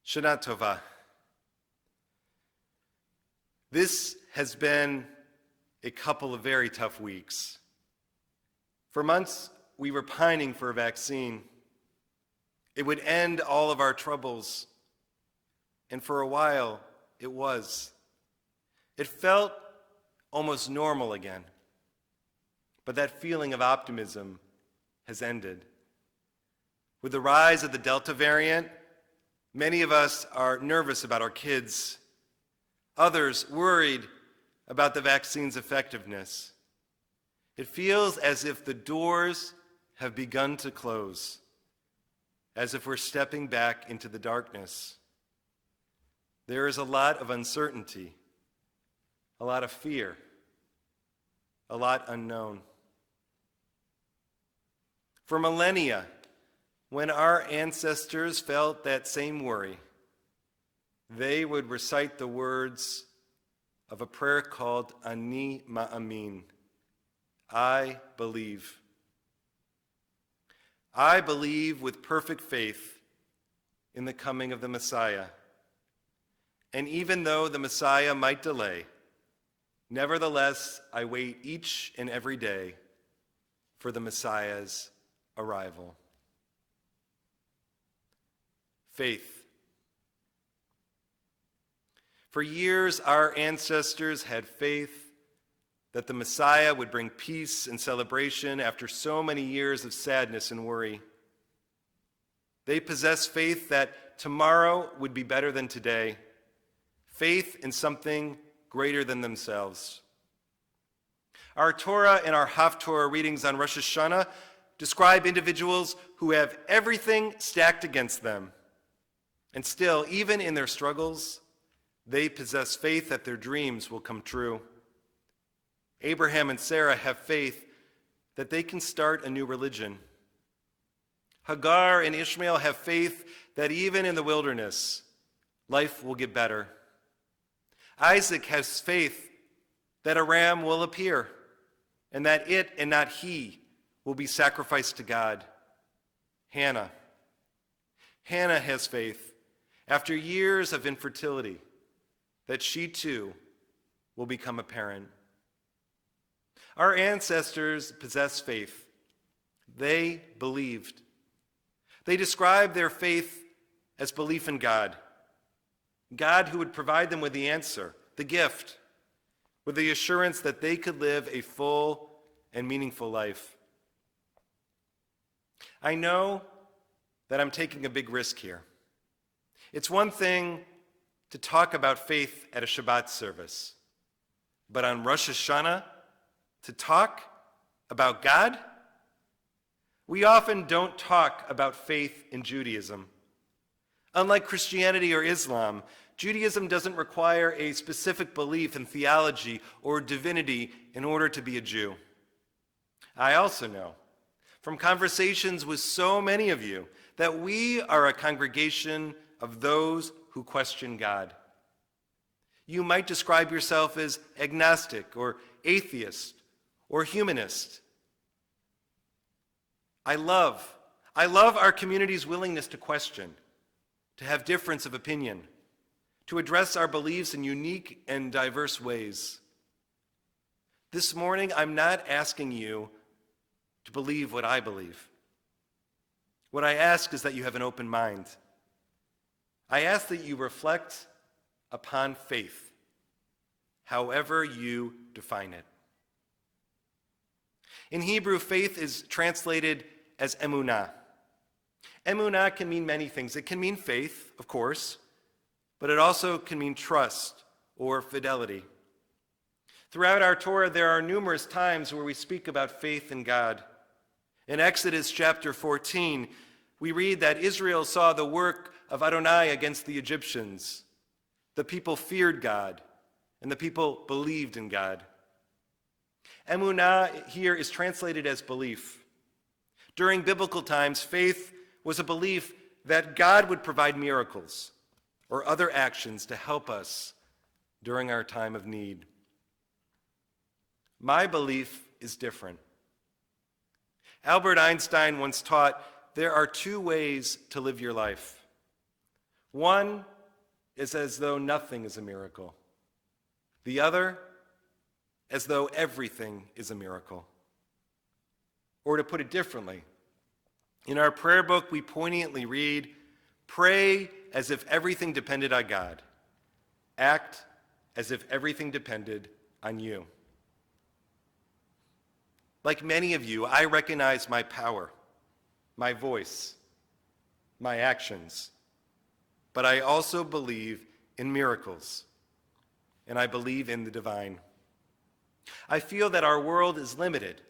Shana Tova. This has been a couple of very tough weeks. For months, we were pining for a vaccine. It would end all of our troubles. And for a while, it was. It felt almost normal again. But that feeling of optimism has ended. With the rise of the Delta variant, many of us are nervous about our kids. Others worried about the vaccine's effectiveness. It feels as if the doors have begun to close, as if we're stepping back into the darkness. There is a lot of uncertainty, a lot of fear, a lot unknown. For millennia, when our ancestors felt that same worry, they would recite the words of a prayer called Ani Ma'amin, I believe. I believe with perfect faith in the coming of the Messiah. And even though the Messiah might delay, nevertheless, I wait each and every day for the Messiah's arrival. Faith. For years, our ancestors had faith that the Messiah would bring peace and celebration after so many years of sadness and worry. They possessed faith that tomorrow would be better than today, faith in something greater than themselves. Our Torah and our Haftorah readings on Rosh Hashanah describe individuals who have everything stacked against them. And still, even in their struggles, they possess faith that their dreams will come true. Abraham and Sarah have faith that they can start a new religion. Hagar and Ishmael have faith that even in the wilderness, life will get better. Isaac has faith that a ram will appear and that it and not he will be sacrificed to God. Hannah has faith after years of infertility that she too will become a parent. Our ancestors possessed faith. They believed. They described their faith as belief in God. God who would provide them with the answer, the gift, with the assurance that they could live a full and meaningful life. I know that I'm taking a big risk here. It's one thing to talk about faith at a Shabbat service, but on Rosh Hashanah, to talk about God? We often don't talk about faith in Judaism. Unlike Christianity or Islam, Judaism doesn't require a specific belief in theology or divinity in order to be a Jew. I also know from conversations with so many of you that we are a congregation of those who question God. You might describe yourself as agnostic or atheist or humanist. I love our community's willingness to question, to have difference of opinion, to address our beliefs in unique and diverse ways. This morning, I'm not asking you to believe what I believe. What I ask is that you have an open mind. I ask that you reflect upon faith, however you define it. In Hebrew, faith is translated as emunah. Emunah can mean many things. It can mean faith, of course, but it also can mean trust or fidelity. Throughout our Torah, there are numerous times where we speak about faith in God. In Exodus chapter 14, we read that Israel saw the work of Adonai against the Egyptians. The people feared God, and the people believed in God. Emunah here is translated as belief. During biblical times, faith was a belief that God would provide miracles or other actions to help us during our time of need. My belief is different. Albert Einstein once taught there are two ways to live your life. One is as though nothing is a miracle. The other, as though everything is a miracle. Or to put it differently, in our prayer book we poignantly read, "Pray as if everything depended on God. Act as if everything depended on you." Like many of you, I recognize my power, my voice, my actions. But I also believe in miracles, and I believe in the divine. I feel that our world is limited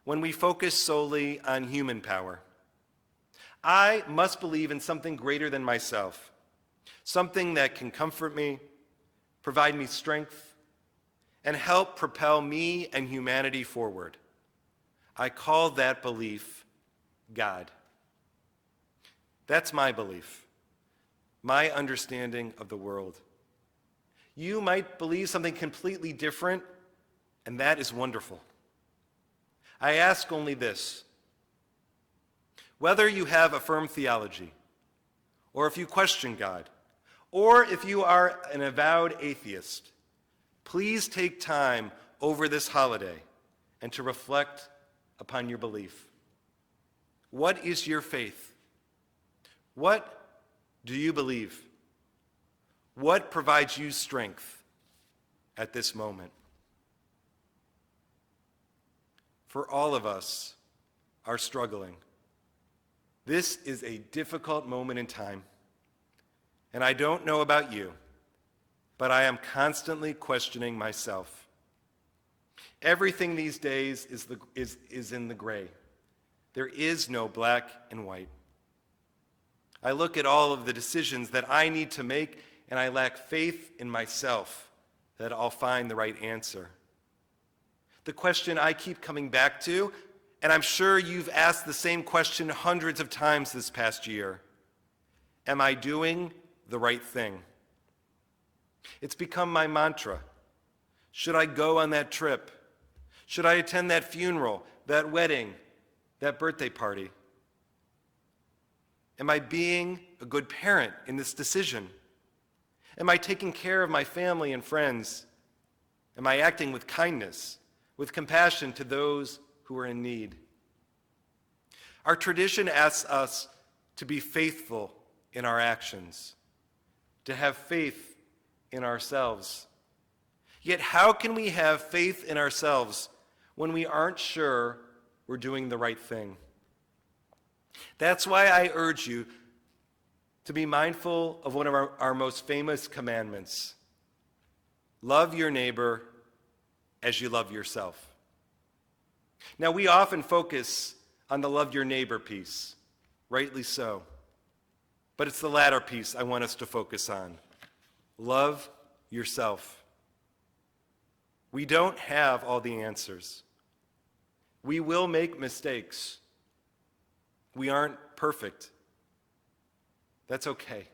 when we focus solely on human power. I must believe in something greater than myself, something that can comfort me, provide me strength, and help propel me and humanity forward. I call that belief God. That's my belief, my understanding of the world. You might believe something completely different, and that is wonderful. I ask only this: whether you have a firm theology, or if you question God, or if you are an avowed atheist, please take time over this holiday and to reflect upon your belief. What is your faith? What do you believe? What provides you strength at this moment? For all of us are struggling. This is a difficult moment in time, and I don't know about you, but I am constantly questioning myself. Everything these days is in the gray. There is no black and white. I look at all of the decisions that I need to make, and I lack faith in myself that I'll find the right answer. The question I keep coming back to, and I'm sure you've asked the same question hundreds of times this past year: am I doing the right thing? It's become my mantra. Should I go on that trip? Should I attend that funeral, that wedding, that birthday party? Am I being a good parent in this decision? Am I taking care of my family and friends? Am I acting with kindness, with compassion to those who are in need? Our tradition asks us to be faithful in our actions, to have faith in ourselves. Yet how can we have faith in ourselves when we aren't sure we're doing the right thing? That's why I urge you to be mindful of one of our most famous commandments: love your neighbor as you love yourself. Now, we often focus on the love your neighbor piece, rightly so. But it's the latter piece I want us to focus on. Love yourself. We don't have all the answers. We will make mistakes. We aren't perfect. That's okay.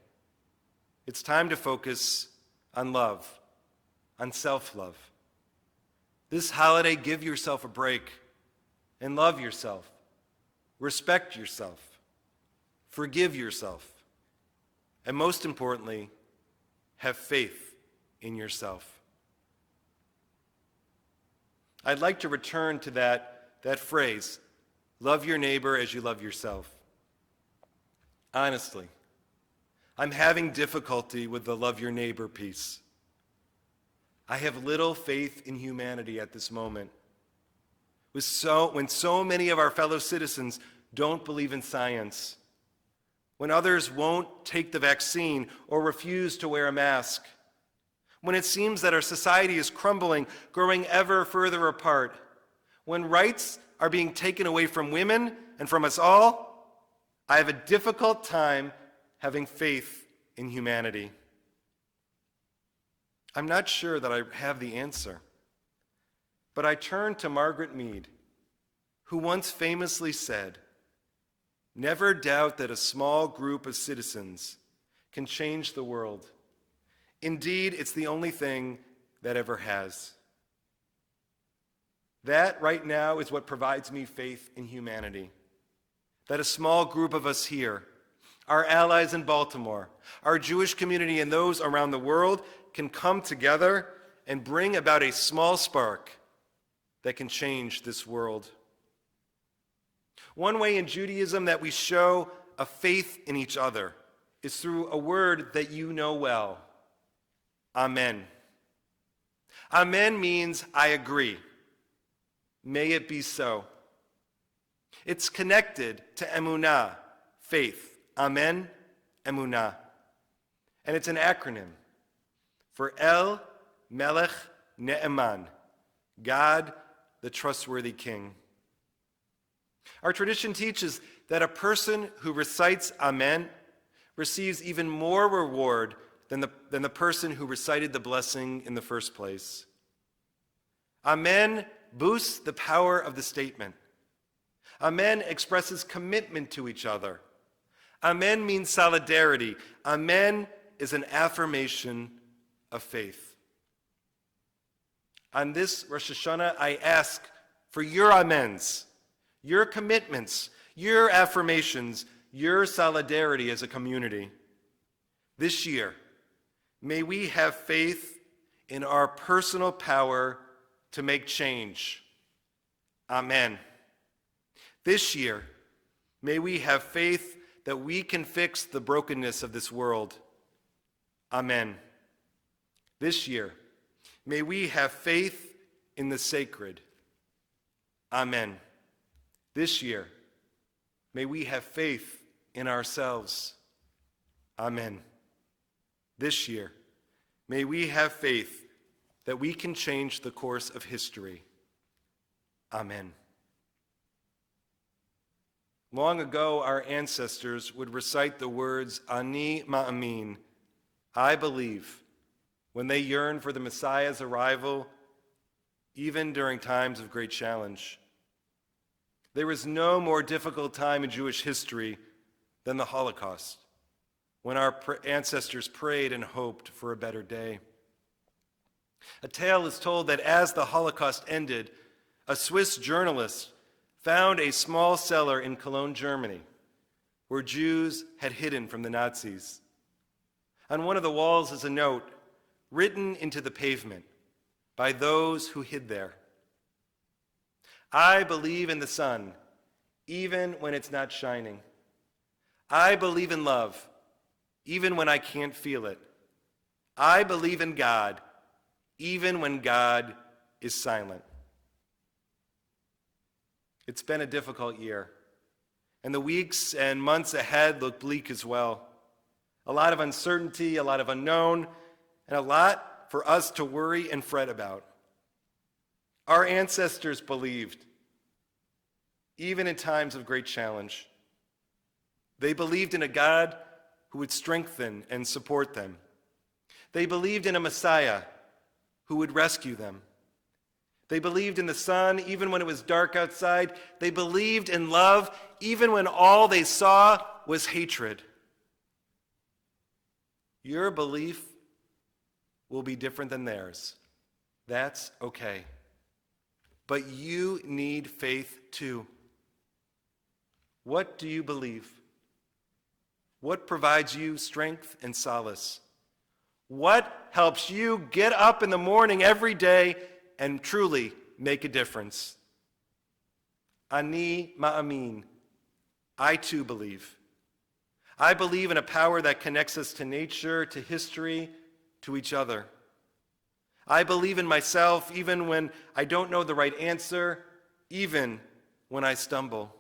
It's time to focus on love, on self-love. This holiday, give yourself a break and love yourself. Respect yourself. Forgive yourself. And most importantly, have faith in yourself. I'd like to return to that phrase, love your neighbor as you love yourself. Honestly, I'm having difficulty with the love your neighbor piece. I have little faith in humanity at this moment. When so many of our fellow citizens don't believe in science, when others won't take the vaccine or refuse to wear a mask, when it seems that our society is crumbling, growing ever further apart, when rights are being taken away from women and from us all, I have a difficult time having faith in humanity. I'm not sure that I have the answer, but I turn to Margaret Mead, who once famously said, "Never doubt that a small group of citizens can change the world. Indeed, it's the only thing that ever has." That right now is what provides me faith in humanity. That a small group of us here, our allies in Baltimore, our Jewish community, and those around the world can come together and bring about a small spark that can change this world. One way in Judaism that we show a faith in each other is through a word that you know well, amen. Amen means I agree. May it be so. It's connected to emunah, faith. Amen, emunah. And it's an acronym for El Melech Ne'eman, God, the trustworthy King. Our tradition teaches that a person who recites Amen receives even more reward than the person who recited the blessing in the first place. Amen boosts the power of the statement. Amen expresses commitment to each other. Amen means solidarity. Amen is an affirmation of faith. On this Rosh Hashanah, I ask for your amens, your commitments, your affirmations, your solidarity as a community. This year, may we have faith in our personal power to make change. Amen. This year, may we have faith that we can fix the brokenness of this world. Amen. This year, may we have faith in the sacred. Amen. This year, may we have faith in ourselves. Amen. This year, may we have faith that we can change the course of history. Amen. Long ago, our ancestors would recite the words, Ani ma'amin, I believe, when they yearned for the Messiah's arrival, even during times of great challenge. There was no more difficult time in Jewish history than the Holocaust, when our ancestors prayed and hoped for a better day. A tale is told that as the Holocaust ended, a Swiss journalist found a small cellar in Cologne, Germany, where Jews had hidden from the Nazis. On one of the walls is a note written into the pavement by those who hid there. I believe in the sun, even when it's not shining. I believe in love, even when I can't feel it. I believe in God, even when God is silent. It's been a difficult year, and the weeks and months ahead look bleak as well. A lot of uncertainty, a lot of unknown, and a lot for us to worry and fret about. Our ancestors believed, even in times of great challenge. They believed in a God who would strengthen and support them. They believed in a Messiah who would rescue them. They believed in the sun even when it was dark outside. They believed in love even when all they saw was hatred. Your belief will be different than theirs. That's okay. But you need faith too. What do you believe? What provides you strength and solace? What helps you get up in the morning every day and truly make a difference? Ani ma'amin. I too believe. I believe in a power that connects us to nature, to history, to each other. I believe in myself even when I don't know the right answer, even when I stumble.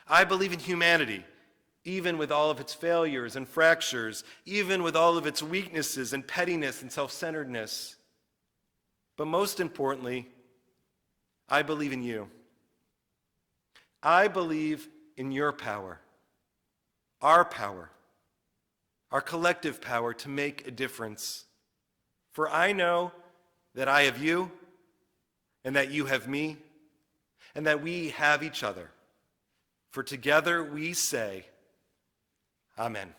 I believe in humanity, even with all of its failures and fractures, even with all of its weaknesses and pettiness and self-centeredness. But most importantly, I believe in you. I believe in your power, our collective power to make a difference. For I know that I have you, and that you have me, and that we have each other. For together we say, Amen.